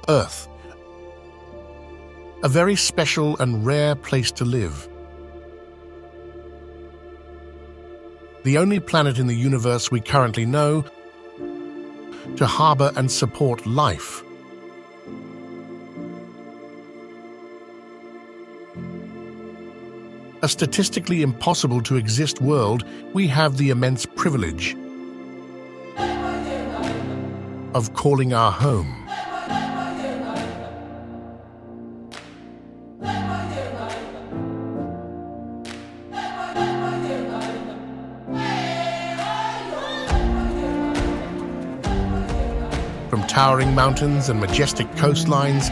Earth. A very special and rare place to live. The only planet in the universe we currently know to harbor and support life. A statistically impossible to exist world, we have the immense privilege of calling our home. From towering mountains and majestic coastlines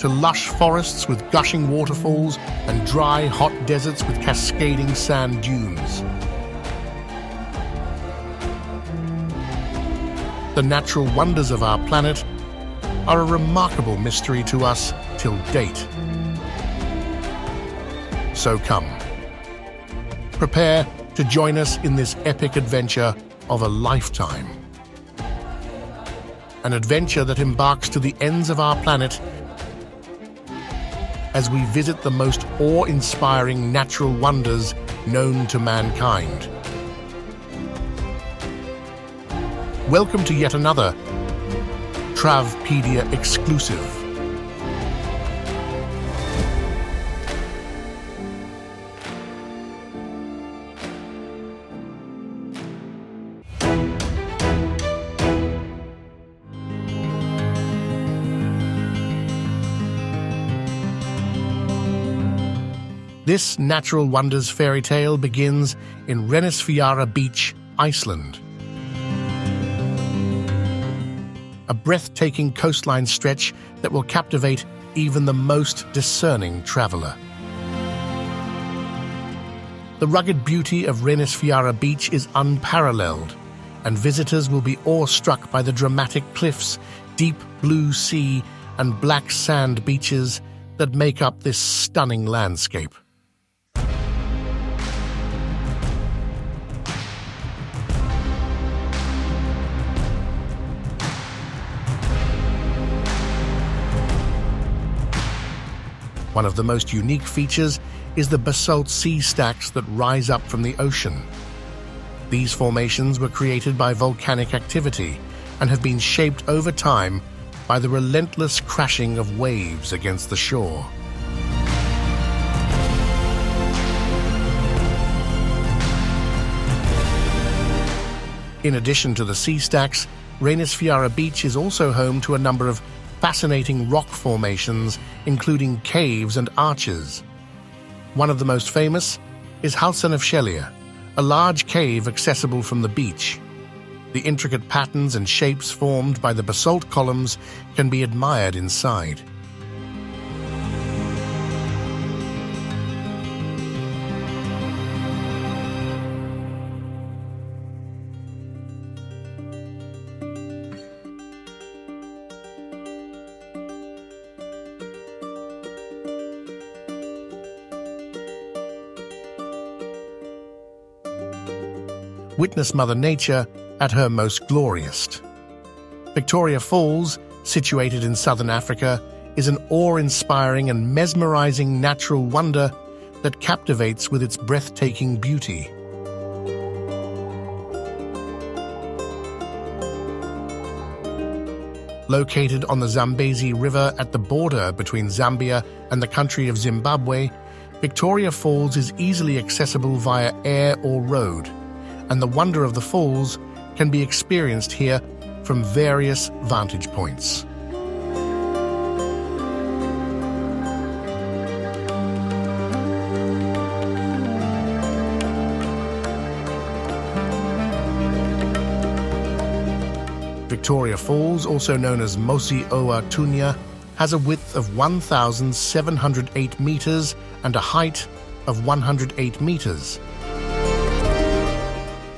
to lush forests with gushing waterfalls and dry, hot deserts with cascading sand dunes. The natural wonders of our planet are a remarkable mystery to us till date. So come, prepare to join us in this epic adventure of a lifetime. An adventure that embarks to the ends of our planet as we visit the most awe-inspiring natural wonders known to mankind. Welcome to yet another Travpedia exclusive. This natural wonders fairy tale begins in Reynisfjara Beach, Iceland. A breathtaking coastline stretch that will captivate even the most discerning traveler. The rugged beauty of Reynisfjara Beach is unparalleled, and visitors will be awestruck by the dramatic cliffs, deep blue sea, and black sand beaches that make up this stunning landscape. One of the most unique features is the basalt sea stacks that rise up from the ocean. These formations were created by volcanic activity and have been shaped over time by the relentless crashing of waves against the shore. In addition to the sea stacks, Reynisfjara Beach is also home to a number of fascinating rock formations, including caves and arches. One of the most famous is Halsanefshellir, a large cave accessible from the beach. The intricate patterns and shapes formed by the basalt columns can be admired inside. Witness Mother Nature at her most glorious. Victoria Falls, situated in southern Africa, is an awe-inspiring and mesmerizing natural wonder that captivates with its breathtaking beauty. Located on the Zambezi River at the border between Zambia and the country of Zimbabwe, Victoria Falls is easily accessible via air or road, and the wonder of the falls can be experienced here from various vantage points. Victoria Falls, also known as Mosi Oa Tunya, has a width of 1,708 meters and a height of 108 meters.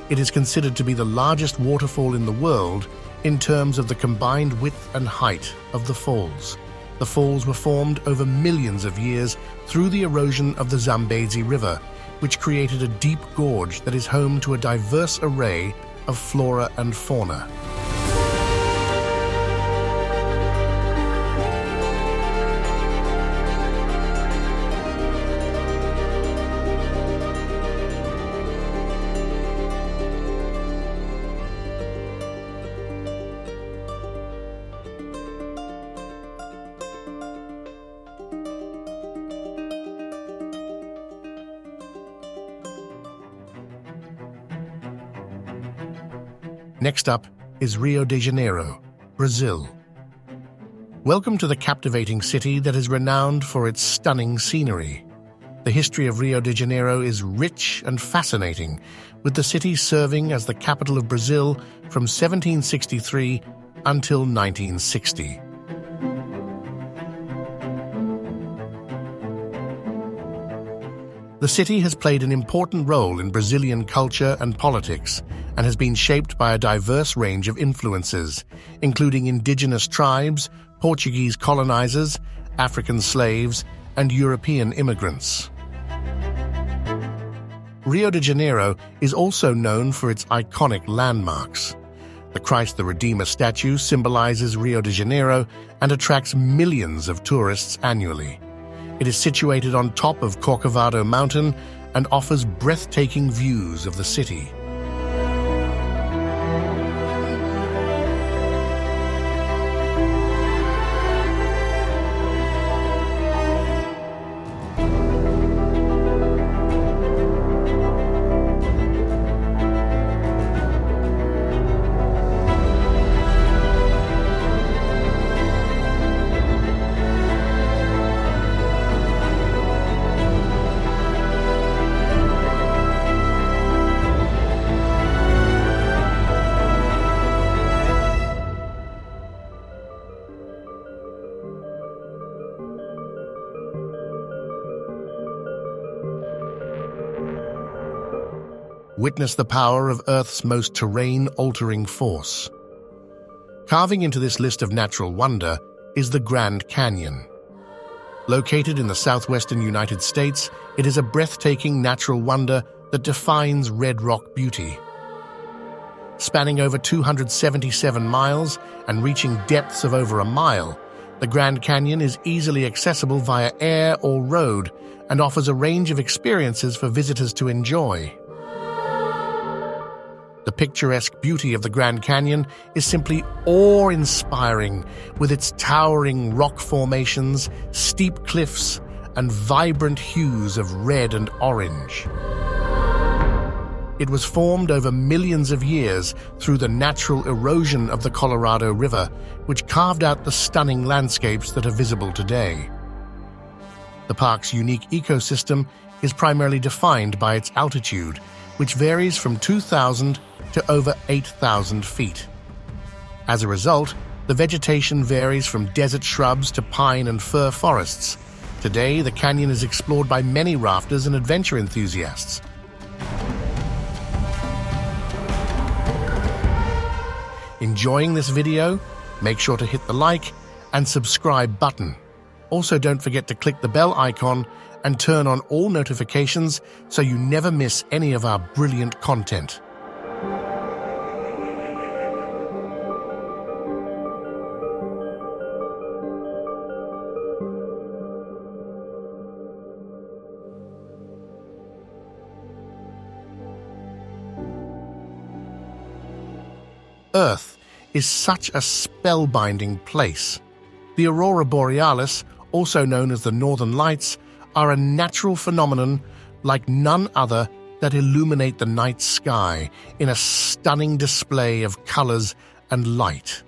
It is considered to be the largest waterfall in the world in terms of the combined width and height of the falls. The falls were formed over millions of years through the erosion of the Zambezi River, which created a deep gorge that is home to a diverse array of flora and fauna. Next up is Rio de Janeiro, Brazil. Welcome to the captivating city that is renowned for its stunning scenery. The history of Rio de Janeiro is rich and fascinating, with the city serving as the capital of Brazil from 1763 until 1960. The city has played an important role in Brazilian culture and politics and has been shaped by a diverse range of influences, including indigenous tribes, Portuguese colonizers, African slaves, and European immigrants. Rio de Janeiro is also known for its iconic landmarks. The Christ the Redeemer statue symbolizes Rio de Janeiro and attracts millions of tourists annually. It is situated on top of Corcovado Mountain and offers breathtaking views of the city. Witness the power of Earth's most terrain-altering force. Carving into this list of natural wonder is the Grand Canyon. Located in the southwestern United States, it is a breathtaking natural wonder that defines red rock beauty. Spanning over 277 miles and reaching depths of over a mile, the Grand Canyon is easily accessible via air or road and offers a range of experiences for visitors to enjoy. The picturesque beauty of the Grand Canyon is simply awe-inspiring, with its towering rock formations, steep cliffs, and vibrant hues of red and orange. It was formed over millions of years through the natural erosion of the Colorado River, which carved out the stunning landscapes that are visible today. The park's unique ecosystem is primarily defined by its altitude, which varies from 2,000 to over 8,000 feet. As a result, the vegetation varies from desert shrubs to pine and fir forests. Today, the canyon is explored by many rafters and adventure enthusiasts. Enjoying this video? Make sure to hit the like and subscribe button. Also, don't forget to click the bell icon and turn on all notifications so you never miss any of our brilliant content. Earth is such a spellbinding place. The aurora borealis, also known as the Northern Lights, are a natural phenomenon like none other that illuminate the night sky in a stunning display of colors and light.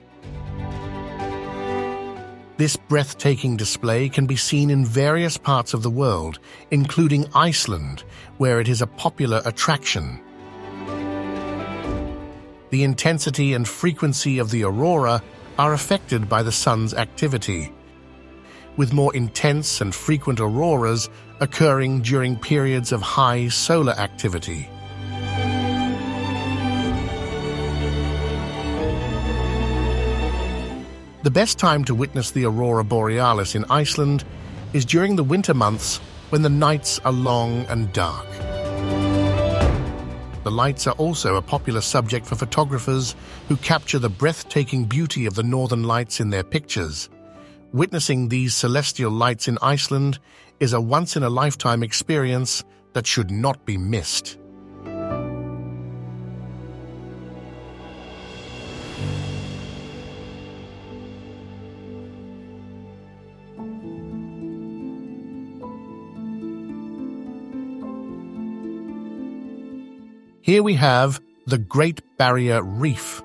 This breathtaking display can be seen in various parts of the world, including Iceland, where it is a popular attraction. The intensity and frequency of the aurora are affected by the sun's activity, with more intense and frequent auroras occurring during periods of high solar activity. The best time to witness the aurora borealis in Iceland is during the winter months when the nights are long and dark. The lights are also a popular subject for photographers who capture the breathtaking beauty of the northern lights in their pictures. Witnessing these celestial lights in Iceland is a once-in-a-lifetime experience that should not be missed. Here we have the Great Barrier Reef.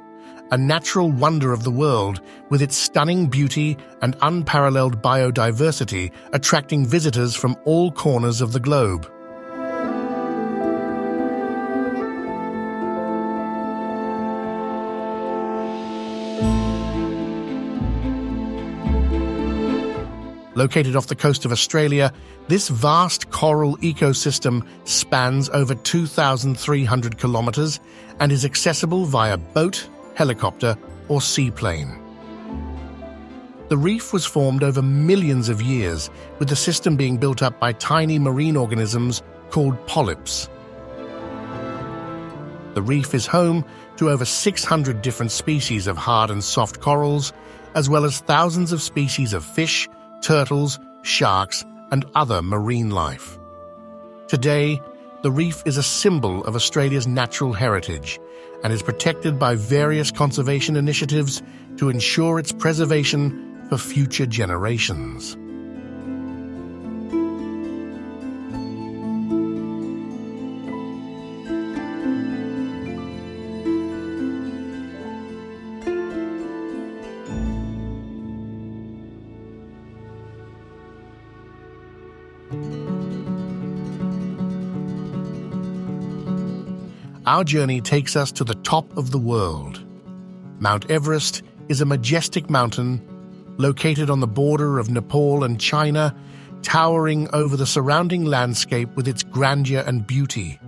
a natural wonder of the world with its stunning beauty and unparalleled biodiversity attracting visitors from all corners of the globe. Located off the coast of Australia, this vast coral ecosystem spans over 2,300 kilometers and is accessible via boat, helicopter, or seaplane. The reef was formed over millions of years, with the system being built up by tiny marine organisms called polyps. The reef is home to over 600 different species of hard and soft corals, as well as thousands of species of fish, turtles, sharks, and other marine life. Today, the reef is a symbol of Australia's natural heritage and is protected by various conservation initiatives to ensure its preservation for future generations. Our journey takes us to the top of the world. Mount Everest is a majestic mountain located on the border of Nepal and China, towering over the surrounding landscape with its grandeur and beauty.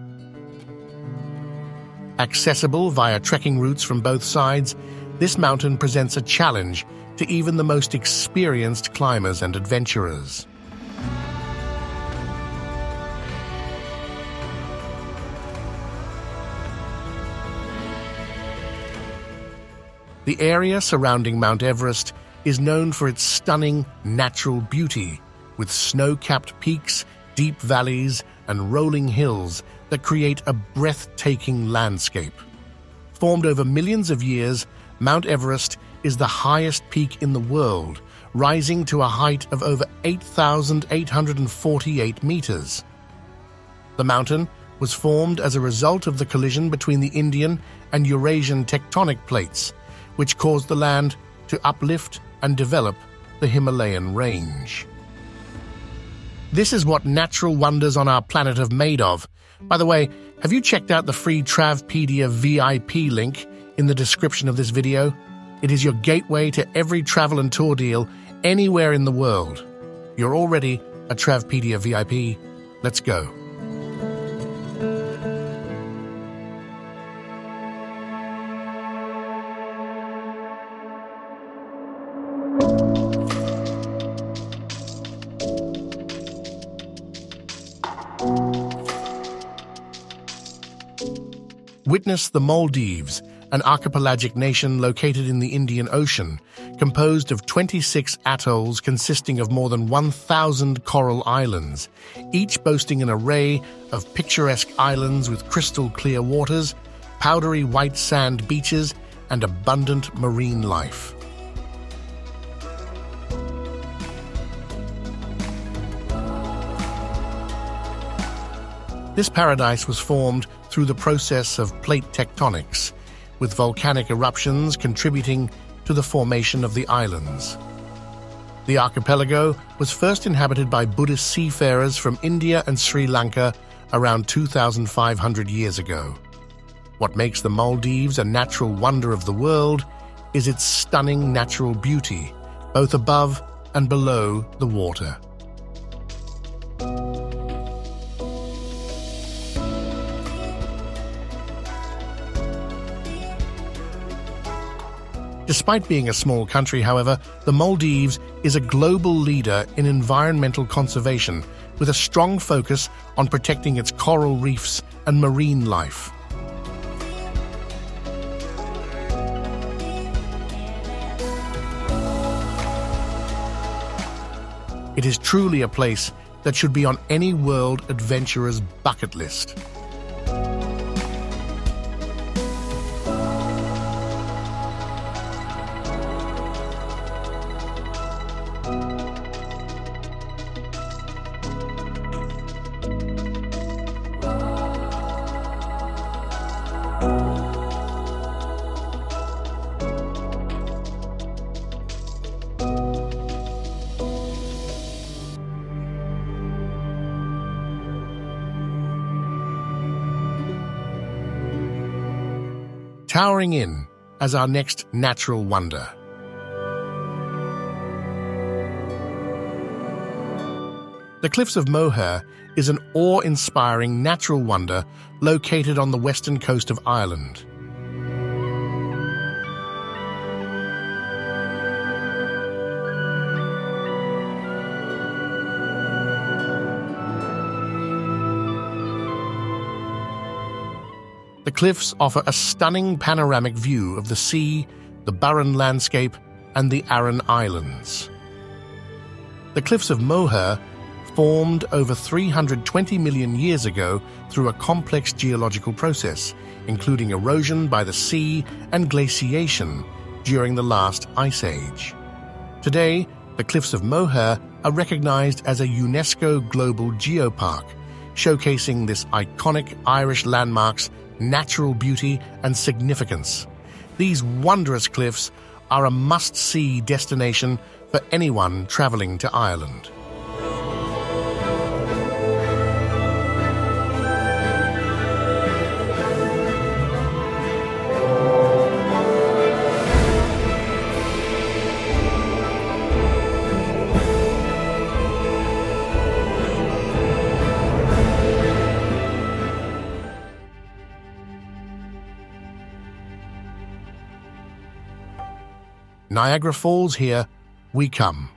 Accessible via trekking routes from both sides, this mountain presents a challenge to even the most experienced climbers and adventurers. The area surrounding Mount Everest is known for its stunning natural beauty, with snow-capped peaks, deep valleys, and rolling hills that create a breathtaking landscape. Formed over millions of years, Mount Everest is the highest peak in the world, rising to a height of over 8,848 meters. The mountain was formed as a result of the collision between the Indian and Eurasian tectonic plates, which caused the land to uplift and develop the Himalayan range. This is what natural wonders on our planet are made of. By the way, have you checked out the free Travpedia VIP link in the description of this video? It is your gateway to every travel and tour deal anywhere in the world. You're already a Travpedia VIP. Let's go. Witness the Maldives, an archipelagic nation located in the Indian Ocean, composed of 26 atolls consisting of more than 1,000 coral islands, each boasting an array of picturesque islands with crystal-clear waters, powdery white sand beaches, and abundant marine life. This paradise was formed through the process of plate tectonics, with volcanic eruptions contributing to the formation of the islands. The archipelago was first inhabited by Buddhist seafarers from India and Sri Lanka around 2,500 years ago. What makes the Maldives a natural wonder of the world is its stunning natural beauty, both above and below the water. Despite being a small country, however, the Maldives is a global leader in environmental conservation with a strong focus on protecting its coral reefs and marine life. It is truly a place that should be on any world adventurer's bucket list. towering in as our next natural wonder. The Cliffs of Moher is an awe-inspiring natural wonder located on the western coast of Ireland. The cliffs offer a stunning panoramic view of the sea, the barren landscape, and the Aran Islands. The Cliffs of Moher formed over 320 million years ago through a complex geological process, including erosion by the sea and glaciation during the last ice age. Today, the Cliffs of Moher are recognized as a UNESCO Global Geopark, showcasing this iconic Irish landmark's natural beauty and significance. These wondrous cliffs are a must-see destination for anyone traveling to Ireland. Niagara Falls, here we come.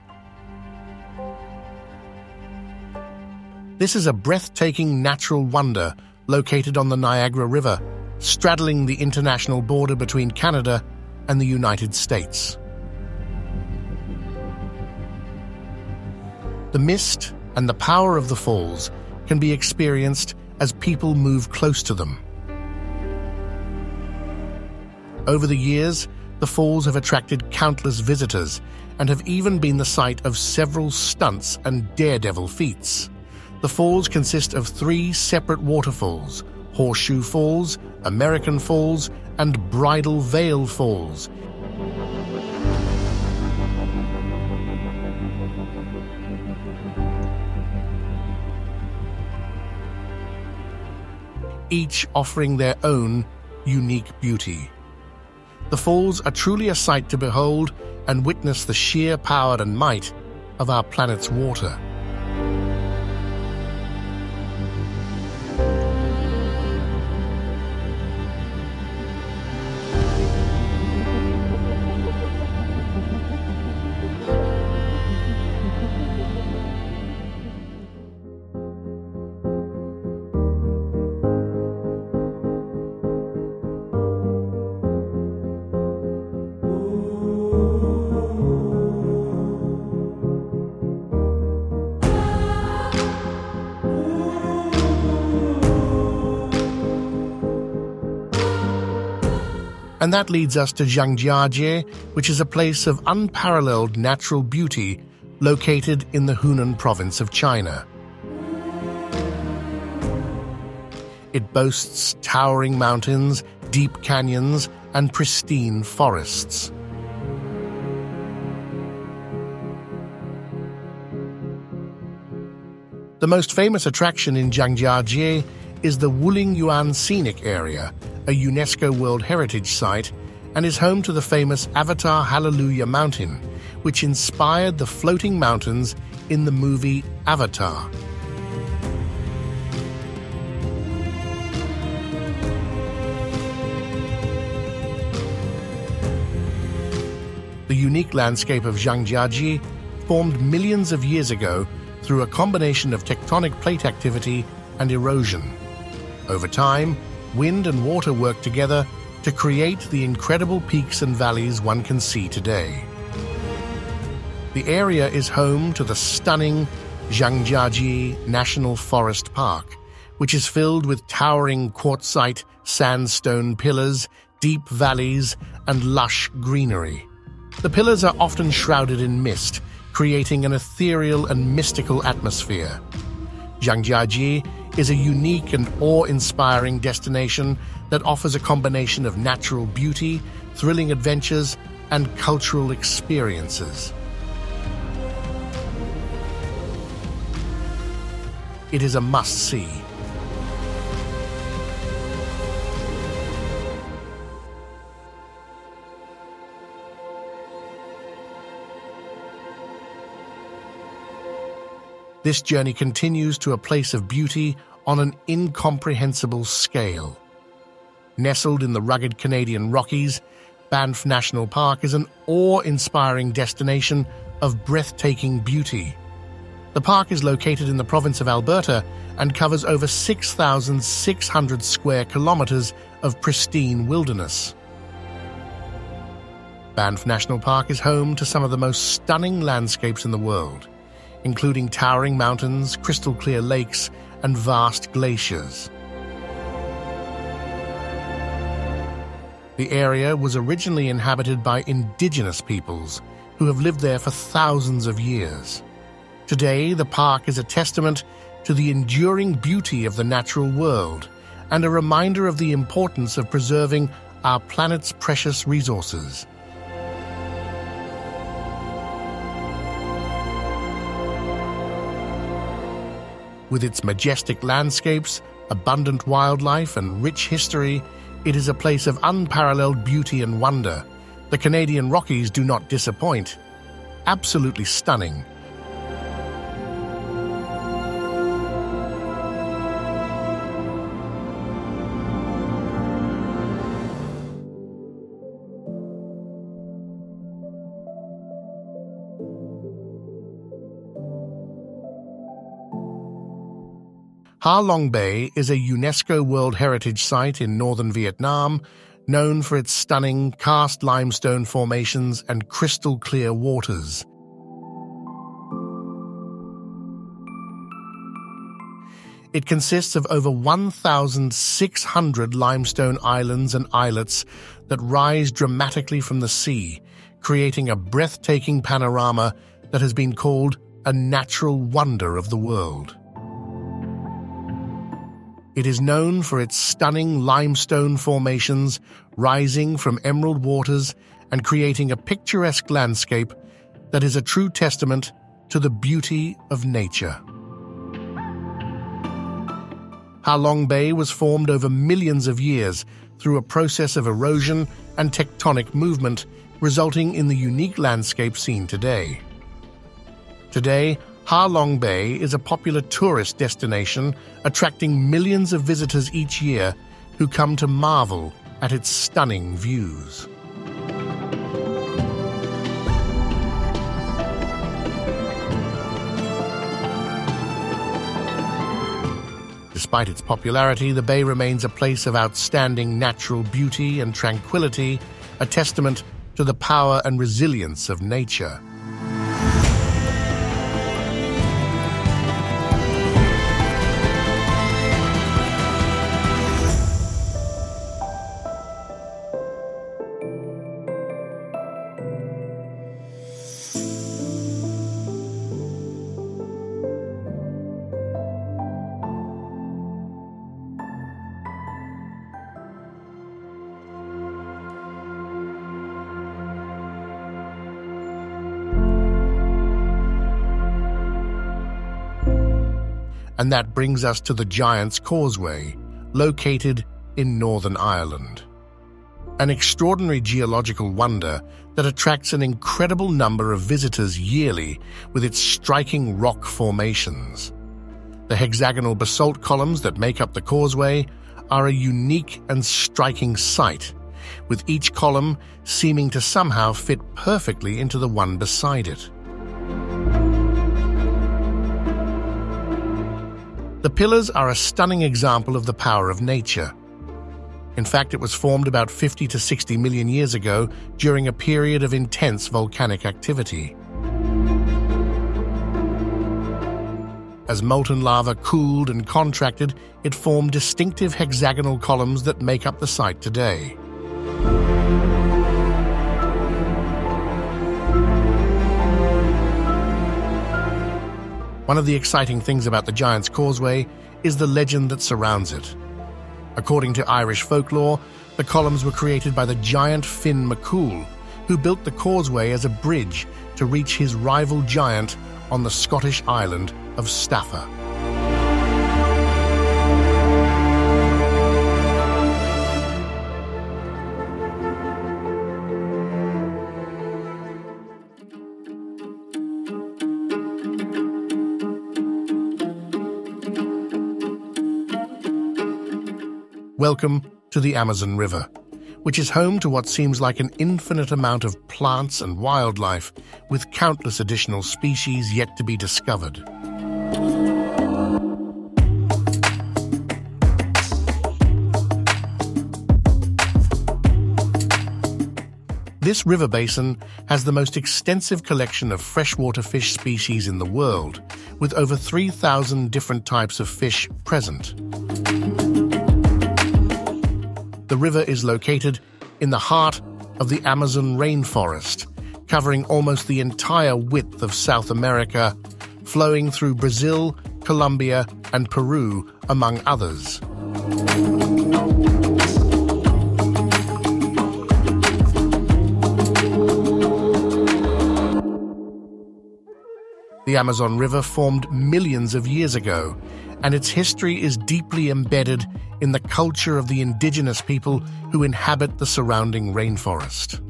This is a breathtaking natural wonder located on the Niagara River, straddling the international border between Canada and the United States. The mist and the power of the falls can be experienced as people move close to them. Over the years, the falls have attracted countless visitors and have even been the site of several stunts and daredevil feats. The falls consist of 3 separate waterfalls: Horseshoe Falls, American Falls, and Bridal Veil Falls. Each offering their own unique beauty. The falls are truly a sight to behold and witness the sheer power and might of our planet's water. And that leads us to Zhangjiajie, which is a place of unparalleled natural beauty located in the Hunan province of China. It boasts towering mountains, deep canyons, and pristine forests. The most famous attraction in Zhangjiajie is the Wulingyuan Scenic Area, a UNESCO World Heritage Site, and is home to the famous Avatar Hallelujah Mountain, which inspired the floating mountains in the movie Avatar. The unique landscape of Zhangjiajie formed millions of years ago through a combination of tectonic plate activity and erosion. Over time, wind and water work together to create the incredible peaks and valleys one can see today. The area is home to the stunning Zhangjiajie National Forest Park, which is filled with towering quartzite sandstone pillars, deep valleys, and lush greenery. The pillars are often shrouded in mist, creating an ethereal and mystical atmosphere. Zhangjiajie is a unique and awe-inspiring destination that offers a combination of natural beauty, thrilling adventures, and cultural experiences. It is a must-see. This journey continues to a place of beauty on an incomprehensible scale. Nestled in the rugged Canadian Rockies, Banff National Park is an awe-inspiring destination of breathtaking beauty. The park is located in the province of Alberta and covers over 6,600 square kilometers of pristine wilderness. Banff National Park is home to some of the most stunning landscapes in the world, including towering mountains, crystal-clear lakes, and vast glaciers. The area was originally inhabited by indigenous peoples who have lived there for thousands of years. Today, the park is a testament to the enduring beauty of the natural world and a reminder of the importance of preserving our planet's precious resources. With its majestic landscapes, abundant wildlife, and rich history, it is a place of unparalleled beauty and wonder. The Canadian Rockies do not disappoint. Absolutely stunning. Ha Long Bay is a UNESCO World Heritage Site in northern Vietnam, known for its stunning karst limestone formations and crystal-clear waters. It consists of over 1,600 limestone islands and islets that rise dramatically from the sea, creating a breathtaking panorama that has been called a natural wonder of the world. It is known for its stunning limestone formations rising from emerald waters and creating a picturesque landscape that is a true testament to the beauty of nature. Ha Long Bay was formed over millions of years through a process of erosion and tectonic movement, resulting in the unique landscape seen today. Today, Ha Long Bay is a popular tourist destination, attracting millions of visitors each year who come to marvel at its stunning views. Despite its popularity, the bay remains a place of outstanding natural beauty and tranquility, a testament to the power and resilience of nature. And that brings us to the Giant's Causeway, located in Northern Ireland. An extraordinary geological wonder that attracts an incredible number of visitors yearly with its striking rock formations. The hexagonal basalt columns that make up the causeway are a unique and striking sight, with each column seeming to somehow fit perfectly into the one beside it. The pillars are a stunning example of the power of nature. In fact, it was formed about 50 to 60 million years ago during a period of intense volcanic activity. As molten lava cooled and contracted, it formed distinctive hexagonal columns that make up the site today. One of the exciting things about the Giant's Causeway is the legend that surrounds it. According to Irish folklore, the columns were created by the giant Finn McCool, who built the causeway as a bridge to reach his rival giant on the Scottish island of Staffa. Welcome to the Amazon River, which is home to what seems like an infinite amount of plants and wildlife, with countless additional species yet to be discovered. This river basin has the most extensive collection of freshwater fish species in the world, with over 3,000 different types of fish present. The river is located in the heart of the Amazon rainforest, covering almost the entire width of South America, flowing through Brazil, Colombia, and Peru, among others. The Amazon River formed millions of years ago, and its history is deeply embedded in the culture of the indigenous people who inhabit the surrounding rainforest.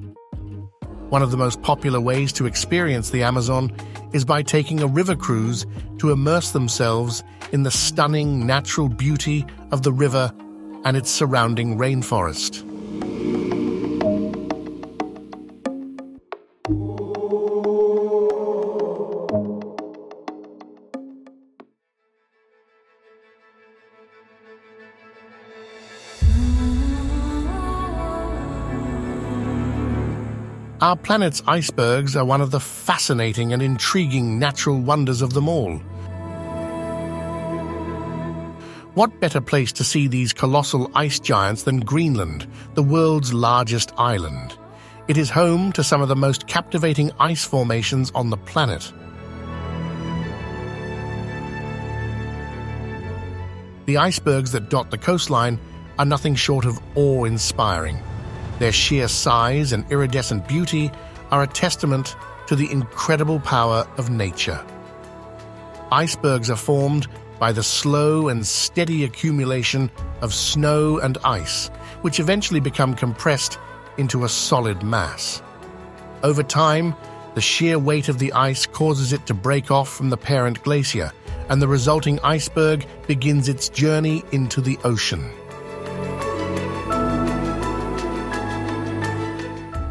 One of the most popular ways to experience the Amazon is by taking a river cruise to immerse themselves in the stunning natural beauty of the river and its surrounding rainforest. Our planet's icebergs are one of the fascinating and intriguing natural wonders of them all. What better place to see these colossal ice giants than Greenland, the world's largest island? It is home to some of the most captivating ice formations on the planet. The icebergs that dot the coastline are nothing short of awe-inspiring. Their sheer size and iridescent beauty are a testament to the incredible power of nature. Icebergs are formed by the slow and steady accumulation of snow and ice, which eventually become compressed into a solid mass. Over time, the sheer weight of the ice causes it to break off from the parent glacier, and the resulting iceberg begins its journey into the ocean.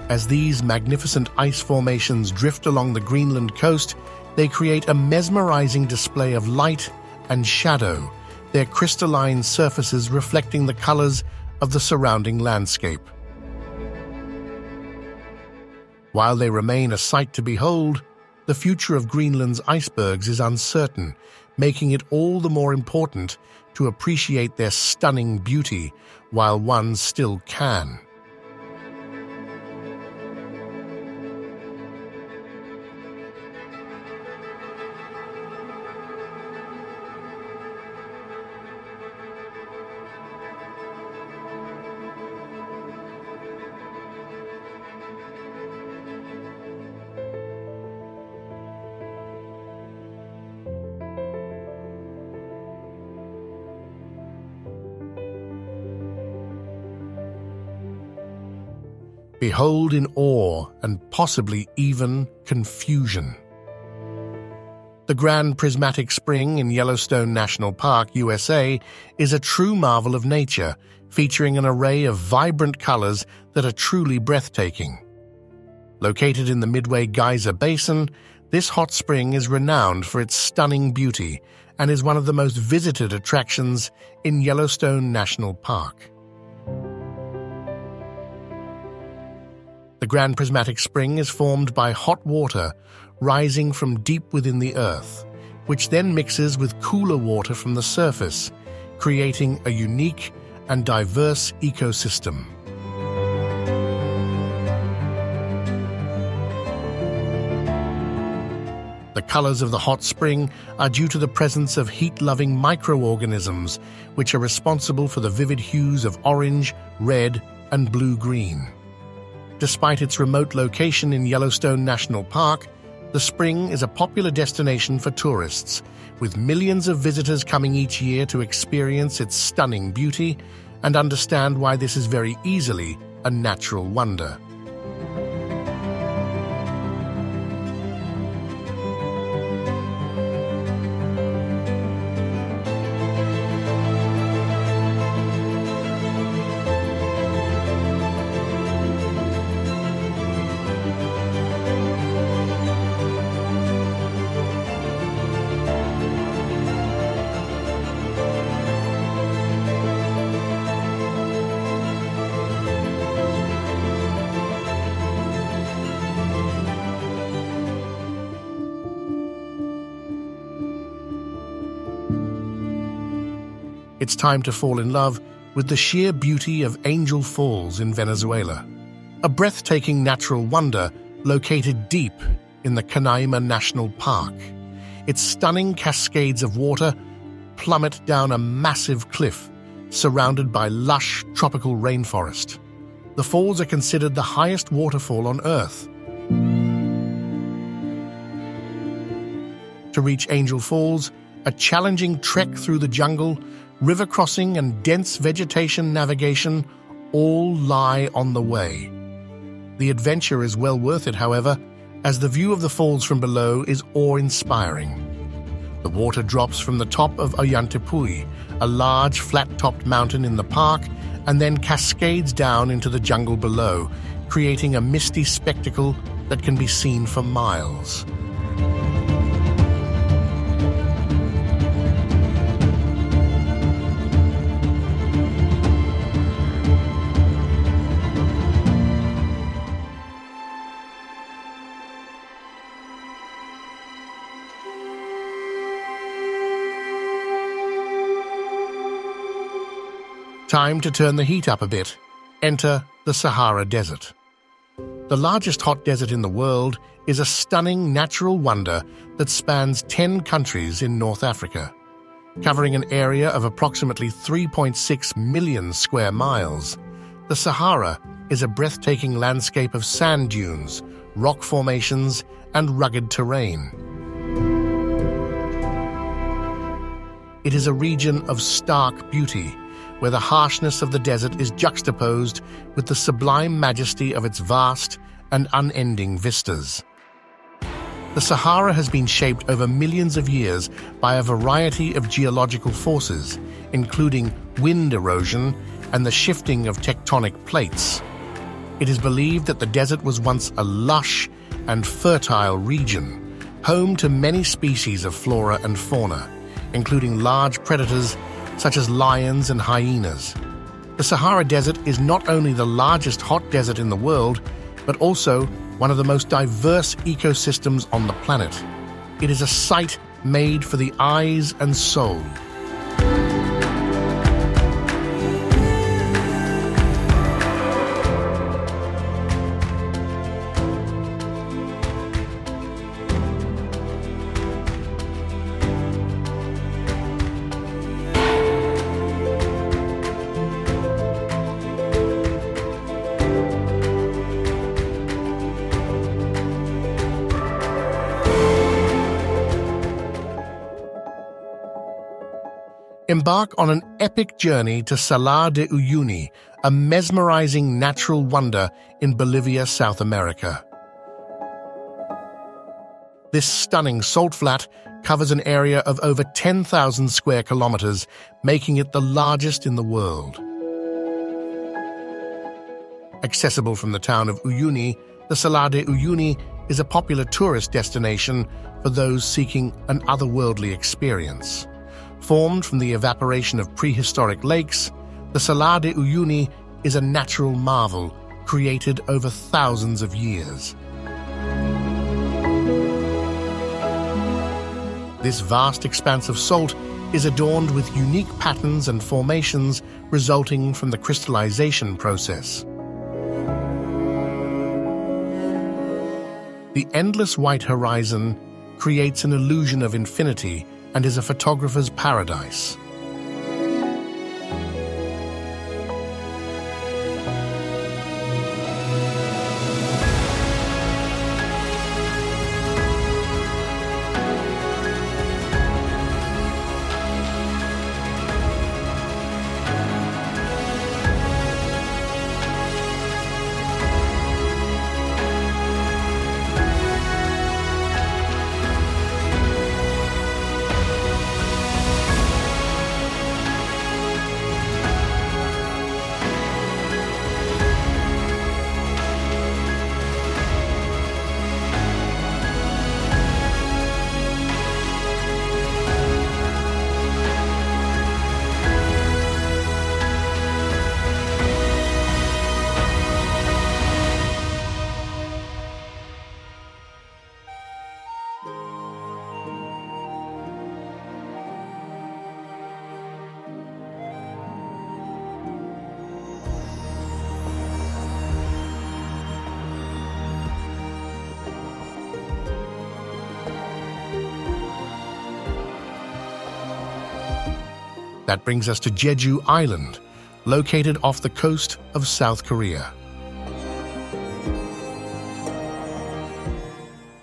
As these magnificent ice formations drift along the Greenland coast, they create a mesmerizing display of light and shadow, their crystalline surfaces reflecting the colors of the surrounding landscape. While they remain a sight to behold, the future of Greenland's icebergs is uncertain, making it all the more important to appreciate their stunning beauty while one still can. Behold in awe and possibly even confusion. The Grand Prismatic Spring in Yellowstone National Park, USA, is a true marvel of nature, featuring an array of vibrant colors that are truly breathtaking. Located in the Midway Geyser Basin, this hot spring is renowned for its stunning beauty and is one of the most visited attractions in Yellowstone National Park. The Grand Prismatic Spring is formed by hot water rising from deep within the earth, which then mixes with cooler water from the surface, creating a unique and diverse ecosystem. The colors of the hot spring are due to the presence of heat-loving microorganisms, which are responsible for the vivid hues of orange, red, and blue-green. Despite its remote location in Yellowstone National Park, the spring is a popular destination for tourists, with millions of visitors coming each year to experience its stunning beauty and understand why this is very easily a natural wonder. it's time to fall in love with the sheer beauty of Angel Falls in Venezuela, a breathtaking natural wonder located deep in the Canaima National Park. Its stunning cascades of water plummet down a massive cliff surrounded by lush tropical rainforest. The falls are considered the highest waterfall on Earth. To reach Angel Falls, a challenging trek through the jungle, river crossing and dense vegetation navigation all lie on the way. The adventure is well worth it, however, as the view of the falls from below is awe-inspiring. The water drops from the top of Ollantaypuy, a large flat-topped mountain in the park, and then cascades down into the jungle below, creating a misty spectacle that can be seen for miles. Time to turn the heat up a bit. Enter the Sahara Desert. The largest hot desert in the world is a stunning natural wonder that spans 10 countries in North Africa, covering an area of approximately 3.6 million square miles. The Sahara is a breathtaking landscape of sand dunes, rock formations, and rugged terrain. It is a region of stark beauty, where the harshness of the desert is juxtaposed with the sublime majesty of its vast and unending vistas. The Sahara has been shaped over millions of years by a variety of geological forces, including wind erosion and the shifting of tectonic plates. It is believed that the desert was once a lush and fertile region, home to many species of flora and fauna, including large predators such as lions and hyenas. The Sahara Desert is not only the largest hot desert in the world, but also one of the most diverse ecosystems on the planet. It is a sight made for the eyes and soul. Embark on an epic journey to Salar de Uyuni, a mesmerizing natural wonder in Bolivia, South America. This stunning salt flat covers an area of over 10,000 square kilometers, making it the largest in the world. Accessible from the town of Uyuni, the Salar de Uyuni is a popular tourist destination for those seeking an otherworldly experience. Formed from the evaporation of prehistoric lakes, the Salar de Uyuni is a natural marvel created over thousands of years. This vast expanse of salt is adorned with unique patterns and formations resulting from the crystallization process. The endless white horizon creates an illusion of infinity and is a photographer's paradise. That brings us to Jeju Island, located off the coast of South Korea.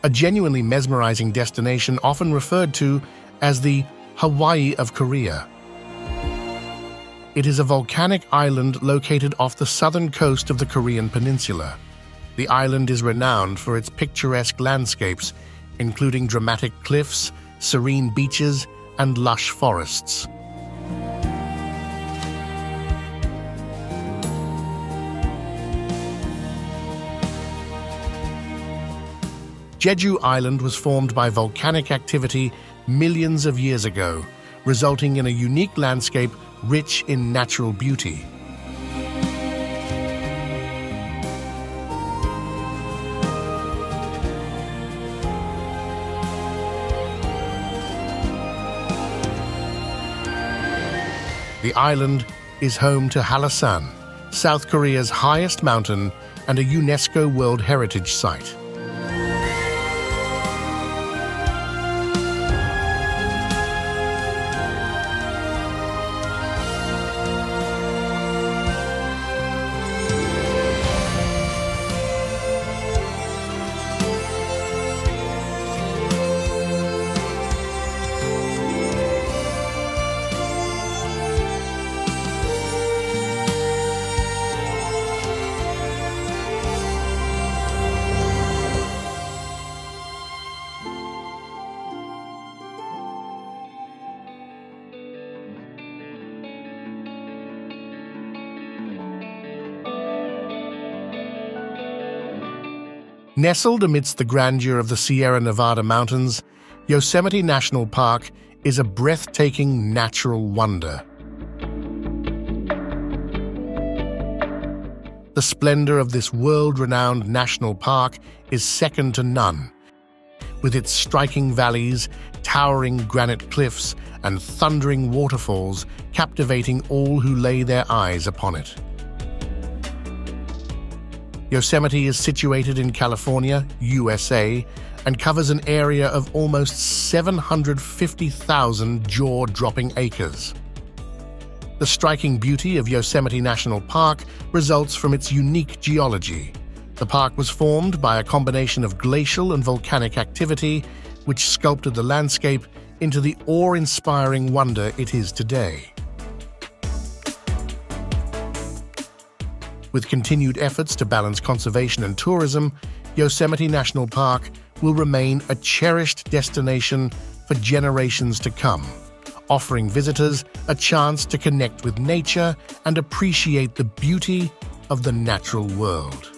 A genuinely mesmerizing destination often referred to as the Hawaii of Korea. It is a volcanic island located off the southern coast of the Korean peninsula. The island is renowned for its picturesque landscapes, including dramatic cliffs, serene beaches, and lush forests. Jeju Island was formed by volcanic activity millions of years ago, resulting in a unique landscape rich in natural beauty. The island is home to Hallasan, South Korea's highest mountain and a UNESCO World Heritage Site. Nestled amidst the grandeur of the Sierra Nevada mountains, Yosemite National Park is a breathtaking natural wonder. The splendor of this world-renowned national park is second to none, with its striking valleys, towering granite cliffs, and thundering waterfalls captivating all who lay their eyes upon it. Yosemite is situated in California, USA, and covers an area of almost 750,000 jaw-dropping acres. The striking beauty of Yosemite National Park results from its unique geology. The park was formed by a combination of glacial and volcanic activity, which sculpted the landscape into the awe-inspiring wonder it is today. With continued efforts to balance conservation and tourism, Yosemite National Park will remain a cherished destination for generations to come, offering visitors a chance to connect with nature and appreciate the beauty of the natural world.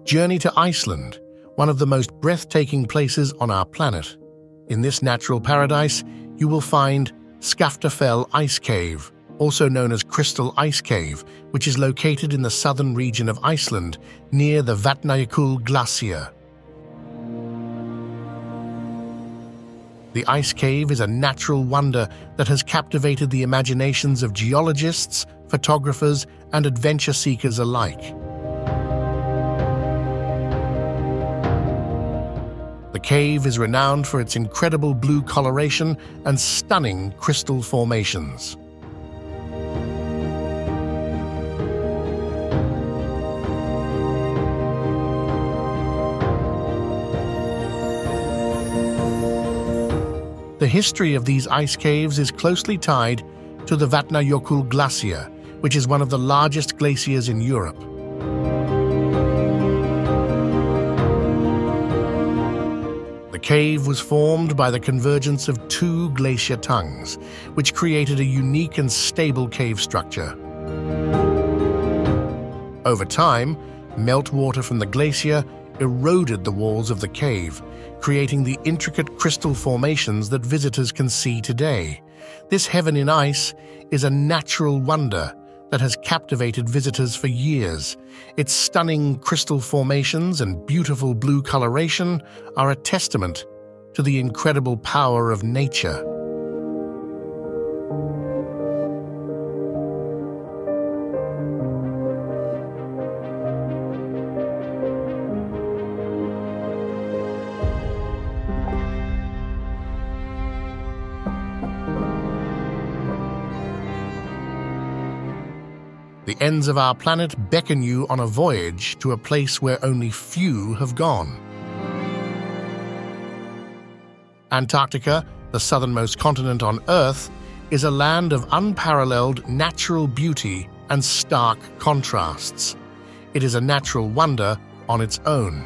Journey to Iceland, one of the most breathtaking places on our planet. In this natural paradise, you will find Skaftafell Ice Cave, also known as Crystal Ice Cave, which is located in the southern region of Iceland, near the Vatnajökull Glacier. The ice cave is a natural wonder that has captivated the imaginations of geologists, photographers, and adventure seekers alike. The cave is renowned for its incredible blue coloration and stunning crystal formations. The history of these ice caves is closely tied to the Vatnajökull Glacier, which is one of the largest glaciers in Europe. The cave was formed by the convergence of two glacier tongues, which created a unique and stable cave structure. Over time, meltwater from the glacier eroded the walls of the cave, creating the intricate crystal formations that visitors can see today. This heaven in ice is a natural wonder that has captivated visitors for years. Its stunning crystal formations and beautiful blue coloration are a testament to the incredible power of nature. The ends of our planet beckon you on a voyage to a place where only few have gone. Antarctica, the southernmost continent on Earth, is a land of unparalleled natural beauty and stark contrasts. It is a natural wonder on its own.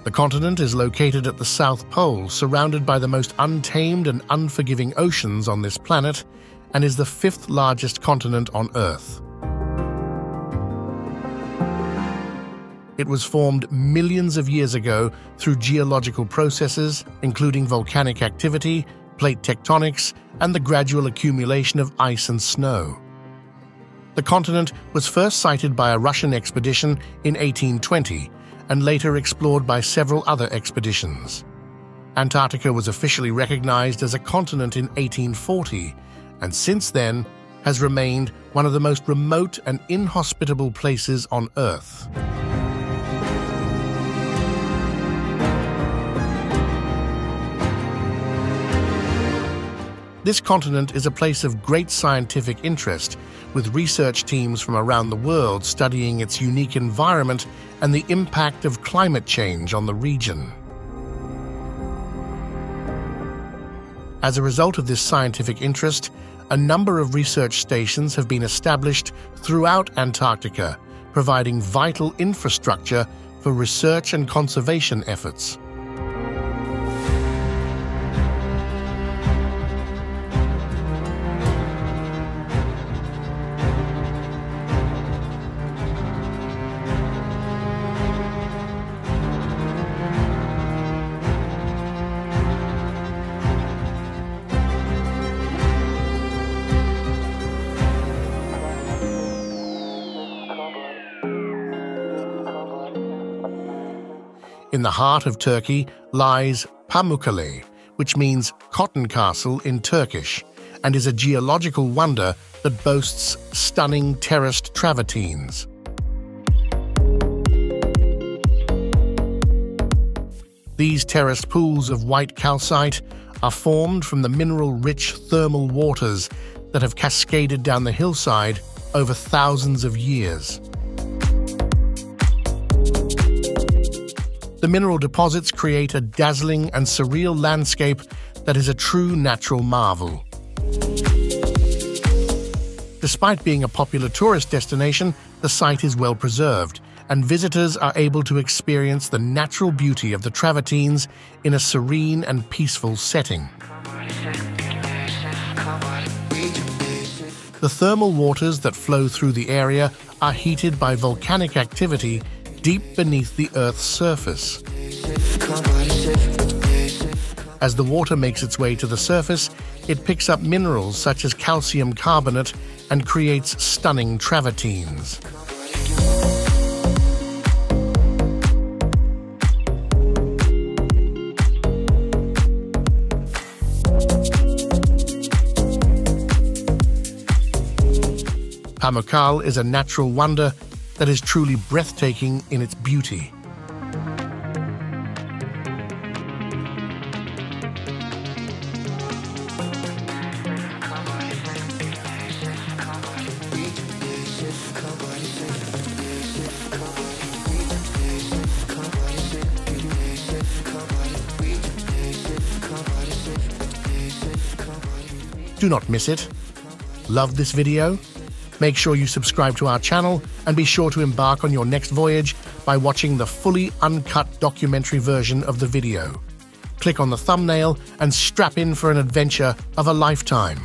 The continent is located at the South Pole, surrounded by the most untamed and unforgiving oceans on this planet, and is the 5th largest continent on Earth. It was formed millions of years ago through geological processes, including volcanic activity, plate tectonics, and the gradual accumulation of ice and snow. The continent was first sighted by a Russian expedition in 1820 and later explored by several other expeditions. Antarctica was officially recognized as a continent in 1840, and since then has remained one of the most remote and inhospitable places on Earth. This continent is a place of great scientific interest, with research teams from around the world studying its unique environment and the impact of climate change on the region. As a result of this scientific interest, a number of research stations have been established throughout Antarctica, providing vital infrastructure for research and conservation efforts. In the heart of Turkey lies Pamukkale, which means cotton castle in Turkish, and is a geological wonder that boasts stunning terraced travertines. These terraced pools of white calcite are formed from the mineral-rich thermal waters that have cascaded down the hillside over thousands of years. The mineral deposits create a dazzling and surreal landscape that is a true natural marvel. Despite being a popular tourist destination, the site is well preserved, and visitors are able to experience the natural beauty of the travertines in a serene and peaceful setting. The thermal waters that flow through the area are heated by volcanic activity deep beneath the Earth's surface. As the water makes its way to the surface, it picks up minerals such as calcium carbonate and creates stunning travertines. Pamukkale is a natural wonder that is truly breathtaking in its beauty. Do not miss it. Love this video? Make sure you subscribe to our channel and be sure to embark on your next voyage by watching the fully uncut documentary version of the video. Click on the thumbnail and strap in for an adventure of a lifetime.